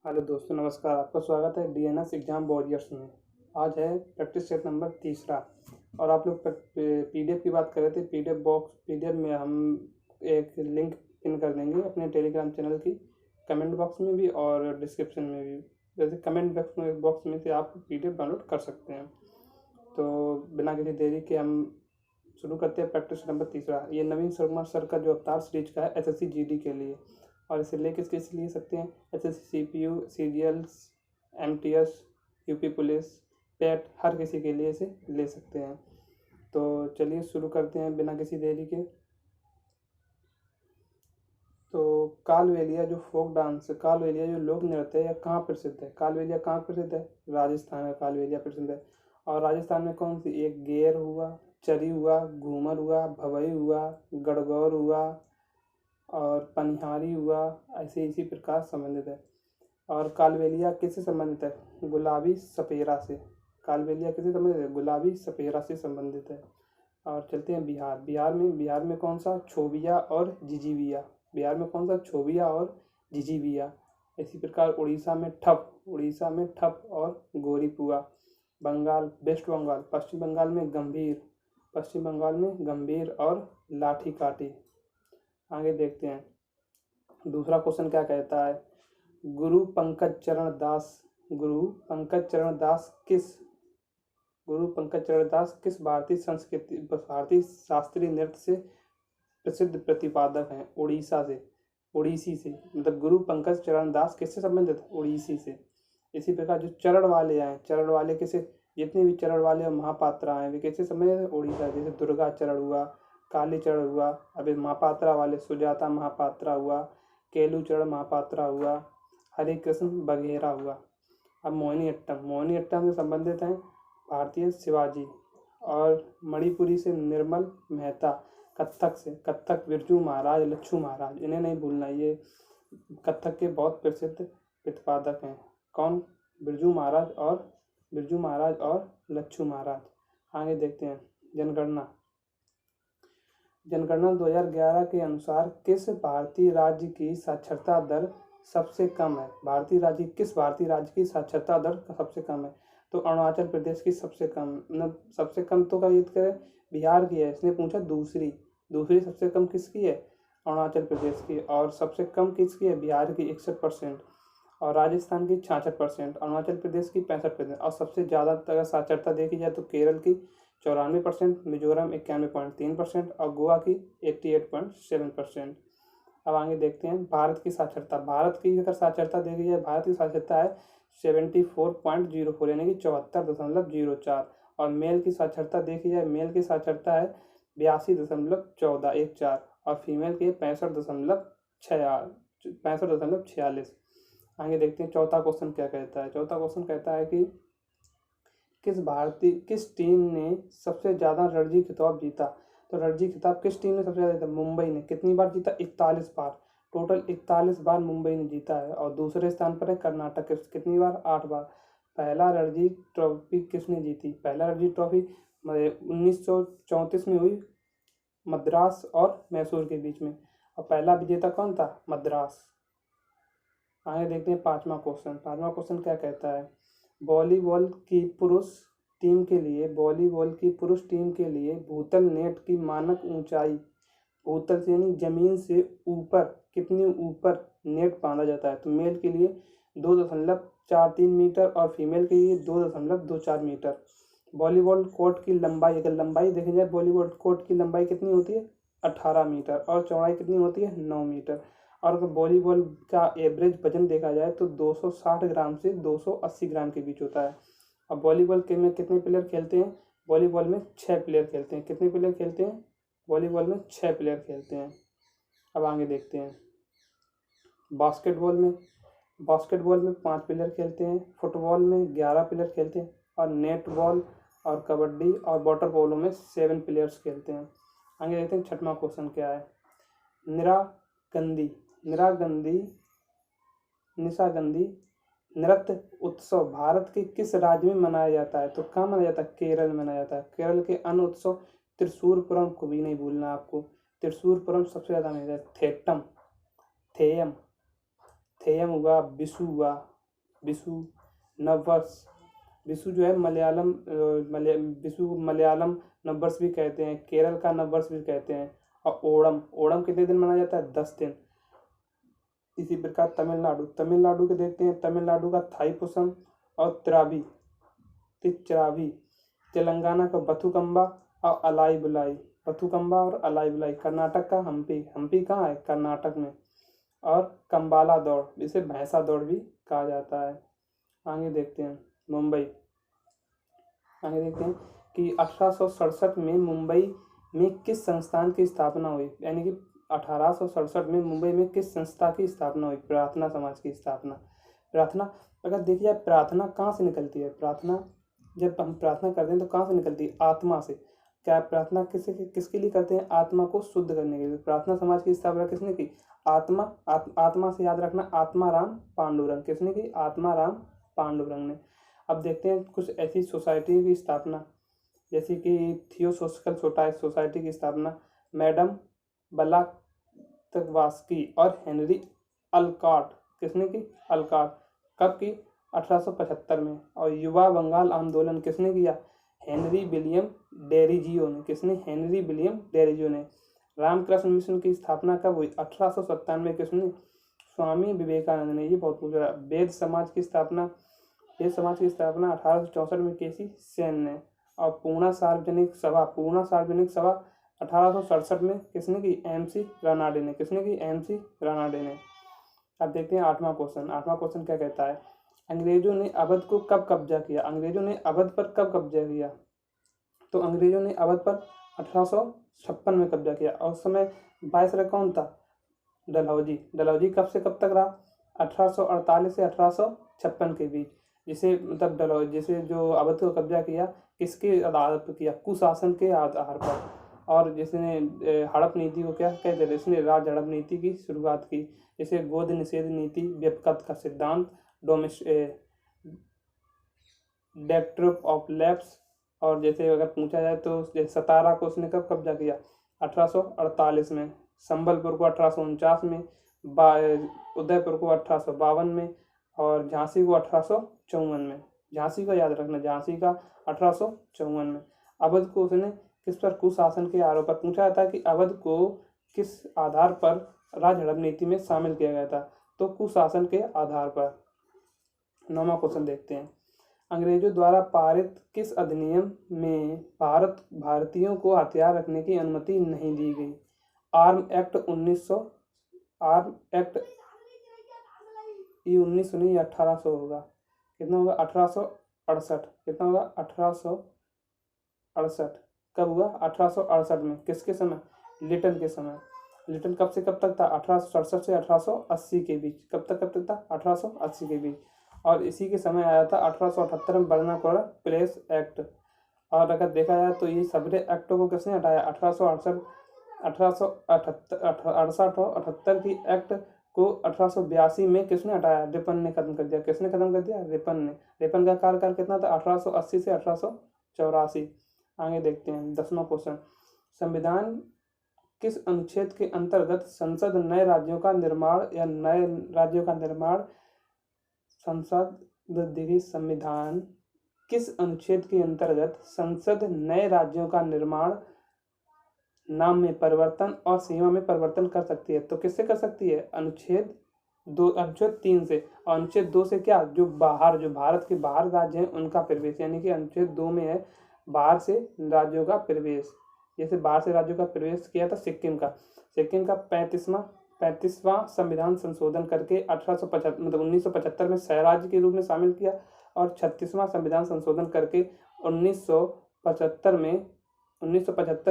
Hello दोस्तों, नमस्कार। आपका स्वागत है डीएनएस एग्जाम वॉरियर्स में। आज है प्रैक्टिस सेट नंबर तीसरा और आप लोग पीडीएफ की बात कर रहे थे। पीडीएफ में हम एक लिंक पिन कर देंगे अपने टेलीग्राम चैनल की कमेंट बॉक्स में भी और डिस्क्रिप्शन में भी। जैसे कमेंट बॉक्स में से आप पीडीएफ डाउनलोड कर सकते हैं। तो बिना किसी देरी के हम शुरू करते हैं प्रैक्टिस नंबर तीसरा। ये नवीन शर्मा सर का जो अवतार सीरीज का है एसएससी जीडी के लिए, और इसे ले किसके ले सकते हैं? SSC CPU, serials, MTS, UP police, PET, हर किसी के लिए इसे ले सकते हैं। तो चलिए शुरू करते हैं बिना किसी देरी के। तो कालबेलिया जो फोक डांस, कालबेलिया जो लोक नृत्य है, यह कहाँ प्रसिद्ध है? कालबेलिया कहाँ प्रसिद्ध है? राजस्थान में कालबेलिया प्रसिद्ध है। और राजस्थान में कौन सी? एक गेर हुआ, चरी हुआ, घूमर हुआ, भवई हुआ, गणगौर हुआ और पनिहारी हुआ। ऐसे इसी प्रकार संबंधित है। और कालबेलिया किससे संबंधित है? गुलाबी सपेरा से। कालबेलिया किससे संबंधित है? गुलाबी सपेरा से संबंधित है। और चलते हैं बिहार। बिहार में कौन सा? छोबिया और जिजीबिया। बिहार में कौन सा? छोबिया और जिजीबिया। इसी प्रकार उड़ीसा में ठप और गोरीपुआ। बंगाल, वेस्ट बंगाल, पश्चिम बंगाल में गंभीर और लाठी काठी। आगे देखते हैं दूसरा क्वेश्चन क्या कहता है। गुरु पंकज चरण दास किस भारतीय शास्त्रीय नृत्य से प्रसिद्ध प्रतिपादक हैं? उड़ीसी से। मतलब गुरु पंकज चरण दास किससे संबंधित? उड़ीसी से। इसी प्रकार जो चरण वाले किसे? जितने भी चरण वाले महापात्रा हैं वे किससे संबंधित है? उड़ीसा। जैसे दुर्गा चरण हुआ, काली चरण हुआ, अभी महापात्रा वाले सुजाता महापात्रा हुआ, केलू चरण महापात्रा हुआ, हरे कृष्ण बघेरा हुआ। अब मोहिनीअट्टम से संबंधित हैं भारतीय शिवाजी, और मणिपुरी से निर्मल मेहता, कत्थक बिरजू महाराज, लच्छू महाराज, इन्हें नहीं भूलना। ये कत्थक के बहुत प्रसिद्ध प्रतिपादक हैं। कौन? बिरजू महाराज और लच्छू महाराज। आगे देखते हैं जनगणना 2011 के अनुसार किस भारतीय राज्य की साक्षरता दर सबसे कम है? किस भारतीय राज्य की साक्षरता दर सबसे कम है? तो अरुणाचल प्रदेश की सबसे कम। मतलब सबसे कम तो का यूज करें, बिहार की है। इसने पूछा दूसरी सबसे कम किसकी है? अरुणाचल प्रदेश की। और सबसे कम किसकी है? बिहार की 61%, और राजस्थान की 66%, अरुणाचल प्रदेश की 65%। और सबसे ज़्यादा अगर साक्षरता देखी जाए तो केरल की 94%, मिजोरम 91.3% और गोवा की 88.7%। अब आगे देखते हैं भारत की साक्षरता। भारत की अगर साक्षरता देखी जाए, भारत की साक्षरता है 74.04 यानी कि 74.04। और मेल की साक्षरता देखी जाए, मेल की साक्षरता है 82.1414 और फीमेल की 65.46। आगे देखते हैं चौथा क्वेश्चन क्या कहता है। चौथा क्वेश्चन कहता है कि किस टीम ने सबसे ज़्यादा रणजी खिताब जीता? तो रणजी खिताब किस टीम ने सबसे ज़्यादा जीता? मुंबई ने। कितनी बार जीता? 41 बार। टोटल 41 बार मुंबई ने जीता है। और दूसरे स्थान पर है कर्नाटक। कितनी बार? 8 बार। पहला रणजी ट्रॉफी किसने जीती? पहला रणजी ट्रॉफी 1934 में हुई, मद्रास और मैसूर के बीच में। और पहला विजेता कौन था? मद्रास। आगे देखते हैं पांचवा क्वेश्चन क्या कहता है। वॉलीबॉल की पुरुष टीम के लिए भूतल नेट की मानक ऊंचाई, भूतल से यानी जमीन से ऊपर, कितनी ऊपर नेट बांधा जाता है? तो मेल के लिए 2.43 मीटर और फीमेल के लिए 2.24 मीटर। वॉलीबॉल कोर्ट की लंबाई, अगर लंबाई देखी जाए, वॉलीबॉल कोर्ट की लंबाई कितनी होती है? 18 मीटर। और चौड़ाई कितनी होती है? 9 मीटर। और अगर वॉलीबॉल का एवरेज वजन देखा जाए तो 260 ग्राम से 280 ग्राम के बीच होता है। अब वॉलीबॉल के में कितने प्लेयर खेलते हैं? वॉलीबॉल में 6 प्लेयर खेलते हैं। कितने प्लेयर खेलते हैं? वॉलीबॉल में 6 प्लेयर खेलते हैं। अब आगे देखते हैं बास्केटबॉल में 5 प्लेयर खेलते हैं। फुटबॉल में 11 प्लेयर खेलते हैं। और नेटबॉल और कबड्डी और वाटर पोलो में 7 प्लेयर्स खेलते हैं। आगे देखते हैं छठवां क्वेश्चन क्या है। निशागंधी नृत्य उत्सव भारत के किस राज्य में मनाया जाता है? तो कहाँ मनाया जाता है? केरल में मनाया जाता है। केरल के अन्य उत्सव त्रिशूरपुरम को भी नहीं भूलना आपको। त्रिशूरपुरम सबसे ज़्यादा मनाया जाता है। थेयम हुआ, विशु हुआ, विशु, नववर्ष। विशु जो है विशु मलयालम नववर्ष भी कहते हैं, केरल का नववर्ष भी कहते हैं। और ओणम, ओणम कितने दिन मनाया जाता है? 10 दिन। इसी प्रकार तमिलनाडु, तमिलनाडु के देखते हैं, तमिलनाडु का थाईपुसम और तिरुचिरापल्ली। तेलंगाना का बथुकम्बा और अलाई बुलाई, बथुकम्बा और अलाई बुलाई। कर्नाटक का हम्पी, हम्पी कहाँ है? कर्नाटक में। और कंबाला दौड़, जिसे भैंसा दौड़ भी कहा जाता है। आगे देखते हैं मुंबई। आगे देखते हैं कि 1867 में मुंबई में किस संस्थान की स्थापना हुई? यानी कि 1867 में मुंबई में किस संस्था की स्थापना हुई? प्रार्थना समाज की स्थापना। प्रार्थना, अगर देखिए प्रार्थना कहाँ से निकलती है? प्रार्थना, जब हम प्रार्थना करते हैं तो कहाँ से निकलती है? आत्मा से। क्या प्रार्थना किसके लिए करते हैं? आत्मा को शुद्ध करने के लिए। प्रार्थना समाज की स्थापना किसने की? आत्मा से याद रखना, आत्माराम पांडुरंग। किसने की? आत्माराम पांडुरंग ने। अब देखते हैं कुछ ऐसी सोसाइटी की स्थापना, जैसे कि थियोसोफिकल सोसाइटी की स्थापना मैडम ब्लावत्स्की और हेनरी अलकॉट। किसने की? अलकॉट। कब की? 1875 में। और युवा बंगाल आंदोलन किसने किया? हेनरी विलियम डेरिजियो ने। किसने? हेनरी विलियम डेरिजियो ने। रामकृष्ण मिशन की स्थापना कब हुई? 1897 में। किसने? स्वामी विवेकानंद ने। ये बहुत पूछ रहा है। वेद समाज की स्थापना 1864 में केसी सेन ने। और पूर्णा सार्वजनिक सभा 1867 में किसने की? MC रानाडे ने। किसने की? MC रानाडे ने। अब देखते हैं 8वां क्वेश्चन। 8वां क्वेश्चन क्या कहता है? अंग्रेजों ने अवध को कब कब्जा किया? अंग्रेजों ने अवध पर कब कब्जा किया? तो अंग्रेजों ने अवध पर 1856 में कब्जा किया। और उस समय वायसराय कौन था? डलहौजी। डलहौजी कब से कब तक रहा? 1848 से 1856 के बीच। जिसे मतलब डलहौजी, जिसे जो अवध को कब्जा किया, किसके आधार पर किया? कुशासन के आधार पर। और जिसने हड़प नीति को क्या कहते थे? इसने राज हड़प नीति की शुरुआत की। जैसे गोद निषेध नीति, व्यपकत का सिद्धांत, डेक्ट्रिप ऑफ लैप्स। और जैसे अगर पूछा जाए तो सतारा को उसने कब कब्जा किया? 1848 में। संबलपुर को 1849 में, उदयपुर को 1852 में, और झांसी को 1854 में। झांसी का याद रखना, झांसी का 1854 में। अवध को उसने किस पर? कुशासन के आरोप पर। पूछा था कि अवध को किस आधार पर राज हड़प नीति में शामिल किया गया था? तो कुशासन के आधार पर। 9वां क्वेश्चन देखते हैं। अंग्रेजों द्वारा पारित किस अधिनियम में भारतीयों को हथियार रखने की अनुमति नहीं दी गई? Arm act 1900। आर्म एक्ट ये 1900 नहीं, 1800 होगा। कितना होगा? 1868। कितना होगा? 1868। कब हुआ? 1868 में। किसके समय? लिटन के समय। लिटन कब से कब तक था? 1867 से 1880 के बीच। कब तक था? 1880 के बीच। और इसी के समय आया था 1878 में वर्नाकुलर प्लेस एक्ट। और अगर देखा जाए तो ये सभी एक्टों को किसने हटाया? 1868 की एक्ट को 1882 में किसने हटाया? रिपन ने खत्म कर दिया। किसने खत्म कर दिया? रिपन ने। रिपन का कार्यकाल कितना था? 1880 से 1884। आगे देखते हैं 10वां क्वेश्चन। संविधान किस अनुच्छेद के अंतर्गत संसद नए राज्यों का निर्माण संविधान किस अनुच्छेद के अंतर्गत संसद नए राज्यों का निर्माण, नाम में परिवर्तन और सीमा में परिवर्तन कर सकती है? तो किससे कर सकती है? अनुच्छेद 3 से। और अनुच्छेद 2 से क्या? जो भारत के बाहर राज्य हैं उनका प्रवेश। यानी कि अनुच्छेद 2 में है बाहर से राज्यों का प्रवेश। जैसे बाहर से राज्यों का प्रवेश किया था सिक्किम का 35वां संविधान संशोधन करके 1975 में सहराज्य के रूप में शामिल किया। और 36वां संविधान संशोधन करके 1975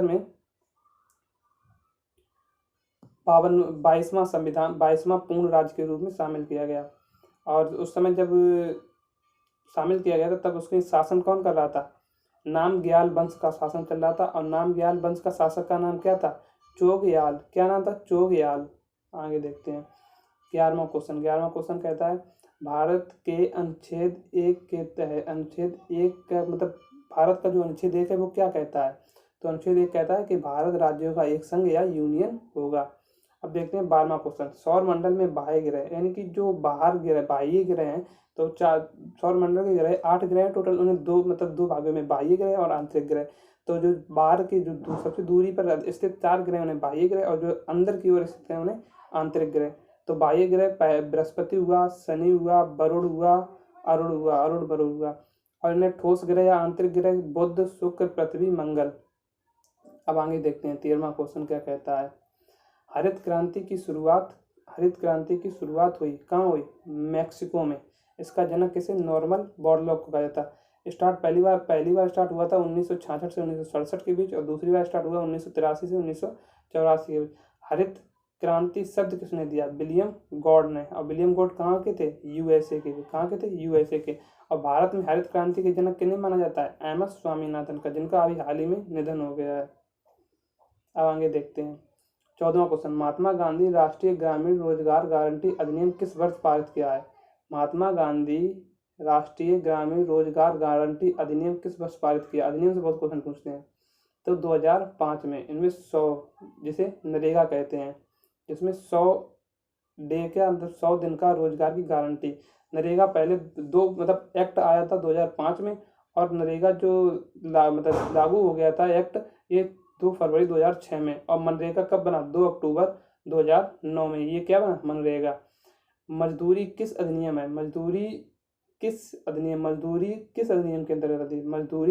में 22वां पूर्ण राज्य के रूप में शामिल किया गया। और उस समय जब शामिल किया गया था तब उसके शासन कौन कर रहा था? नामग्याल वंश का शासन चल रहा था। और नामग्याल वंश का शासक का नाम क्या था? चोगयाल। क्या नाम था? चोगयाल। आगे देखते हैं 11वां क्वेश्चन। 11वां क्वेश्चन कहता है भारत के अनुच्छेद 1 के तहत, अनुच्छेद 1 का मतलब भारत का जो अनुच्छेद 1 है वो क्या कहता है? तो अनुच्छेद 1 कहता है कि भारत राज्यों का एक संघ या यूनियन होगा। अब देखते हैं 12वां क्वेश्चन, सौर मंडल में बाह्य ग्रह, यानी कि जो बाहर ग्रह बाह्य ग्रह हैं, तो सौर मंडल के ग्रह 8 ग्रह टोटल, उन्हें दो भागों में, बाह्य ग्रह और आंतरिक ग्रह। तो जो बाहर की जो सबसे दूरी पर स्थित 4 ग्रह उन्हें बाह्य ग्रह, और जो अंदर की ओर स्थित है उन्हें आंतरिक ग्रह। तो बाह्य ग्रह बृहस्पति हुआ, शनि हुआ, वरुण हुआ, अरुण वरुण हुआ, और इन्हें ठोस ग्रह या आंतरिक ग्रह बुध, शुक्र, पृथ्वी, मंगल। अब आगे देखते हैं 13वां क्वेश्चन क्या कहता है। हरित क्रांति की शुरुआत हुई कहाँ हुई? मैक्सिको में। इसका जनक किसे? नॉर्मन बोरलॉग को कहा जाता है। पहली बार स्टार्ट हुआ था 1966 से 1967 के बीच, और दूसरी बार स्टार्ट हुआ 1983 से 1984 के बीच। हरित क्रांति शब्द किसने दिया? विलियम गॉड ने। और विलियम गॉड कहाँ के थे? यूएसए के। कहाँ के थे? यूएसए के। और भारत में हरित क्रांति के जनक किन्हें माना जाता है? एम एस स्वामीनाथन का, जिनका अभी हाल ही में निधन हो गया है। अब आगे देखते हैं 14वां क्वेश्चन, महात्मा गांधी राष्ट्रीय ग्रामीण रोजगार गारंटी अधिनियम किस वर्ष पारित किया है? महात्मा गांधी राष्ट्रीय ग्रामीण रोजगार गारंटी अधिनियम किस वर्ष पारित किया? अधिनियम से बहुत क्वेश्चन पूछते हैं। तो 2005 में। इनमें 100, जिसे नरेगा कहते हैं, जिसमें 100 डे के अंदर 100 दिन का रोजगार की गारंटी। नरेगा पहले एक्ट आया था 2005 में, और नरेगा जो लागू हो गया था एक्ट, ये 2 फरवरी 2006 में। और मनरेगा कब बना? 2 अक्टूबर 2009 में। ये क्या बना? मनरेगा। मजदूरी किस अधिनियम है? मजदूरी किस अधिनियम के अंतर्गत आती है?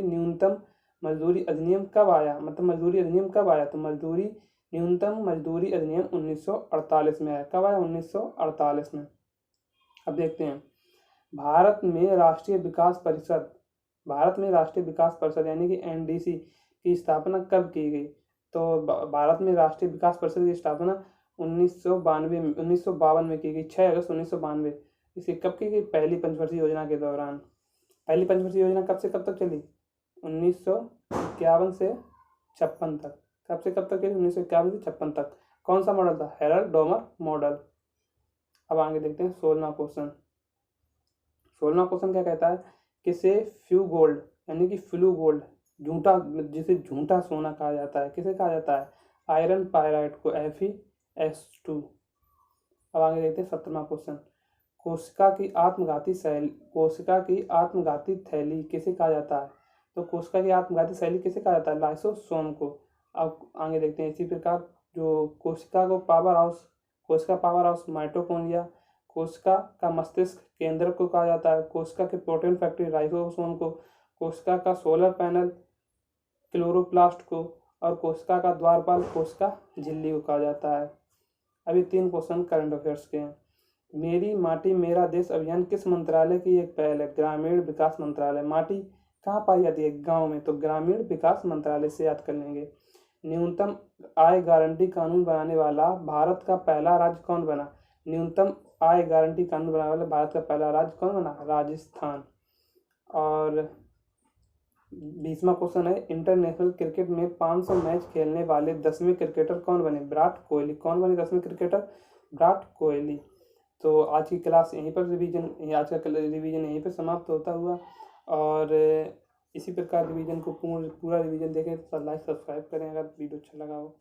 न्यूनतम मजदूरी अधिनियम कब आया? मजदूरी अधिनियम कब आया? तो न्यूनतम मजदूरी अधिनियम 1948 में आया। कब आया? 1948 में। अब देखते हैं भारत में राष्ट्रीय विकास परिषद यानी कि एनडीसी की स्थापना कब की गई? तो भारत में राष्ट्रीय विकास परिषद की स्थापना 1952 में की गई, 6 अगस्त 1992। इसे कब की गई? पहली पंचवर्षीय योजना के दौरान। पहली पंचवर्षीय योजना कब से कब तक चली? 1951 से 56 तक। कब से कब तक चली? 1951 से 56 तक। कौन सा मॉडल था? Harrod Domar model. अब आगे देखते हैं 16वां क्वेश्चन। 16वां क्वेश्चन क्या कहता है? किसे फ्यू गोल्ड यानी कि फ्लू गोल्ड, जिसे झूठा सोना कहा जाता है, किसे कहा जाता है? आयरन पायराइड को, FeS2। अब आगे देखते हैं 17वां क्वेश्चन। कोशिका की आत्मघाती थैली किसे कहा जाता है? तो कोशिका की आत्मघाती शैली किसे कहा जाता है? लाइसोसोम को। अब आगे देखते हैं इसी प्रकार जो कोशिका पावर हाउस माइटोकॉन्ड्रिया, कोशिका का मस्तिष्क केंद्रक को कहा जाता है, कोशिका के प्रोटीन फैक्ट्री राइबोसोम को, कोशिका का सोलर पैनल क्लोरोप्लास्ट को, और कोशिका का द्वारपाल कोशिका झिल्ली को कहा जाता है। अभी 3 क्वेश्चन करंट अफेयर्स के हैं। मेरी माटी मेरा देश अभियान किस मंत्रालय की एक पहल है? ग्रामीण विकास मंत्रालय। माटी कहाँ पाई जाती है? गांव में, तो ग्रामीण विकास मंत्रालय से याद कर लेंगे। न्यूनतम आय गारंटी कानून बनाने वाला भारत का पहला राज्य कौन बना? न्यूनतम आय गारंटी कानून बनाने वाला भारत का पहला राज्य कौन बना? राजस्थान। और 20वां क्वेश्चन है, इंटरनेशनल क्रिकेट में 500 मैच खेलने वाले 10वें क्रिकेटर कौन बने? विराट कोहली। कौन बने 10वें क्रिकेटर? विराट कोहली। तो आज की क्लास यहीं पर आज का रिवीजन यहीं पर समाप्त होता हुआ, और इसी प्रकार रिवीजन को पूरा रिवीजन देखें तो लाइक सब्सक्राइब करें अगर वीडियो अच्छा लगा हो।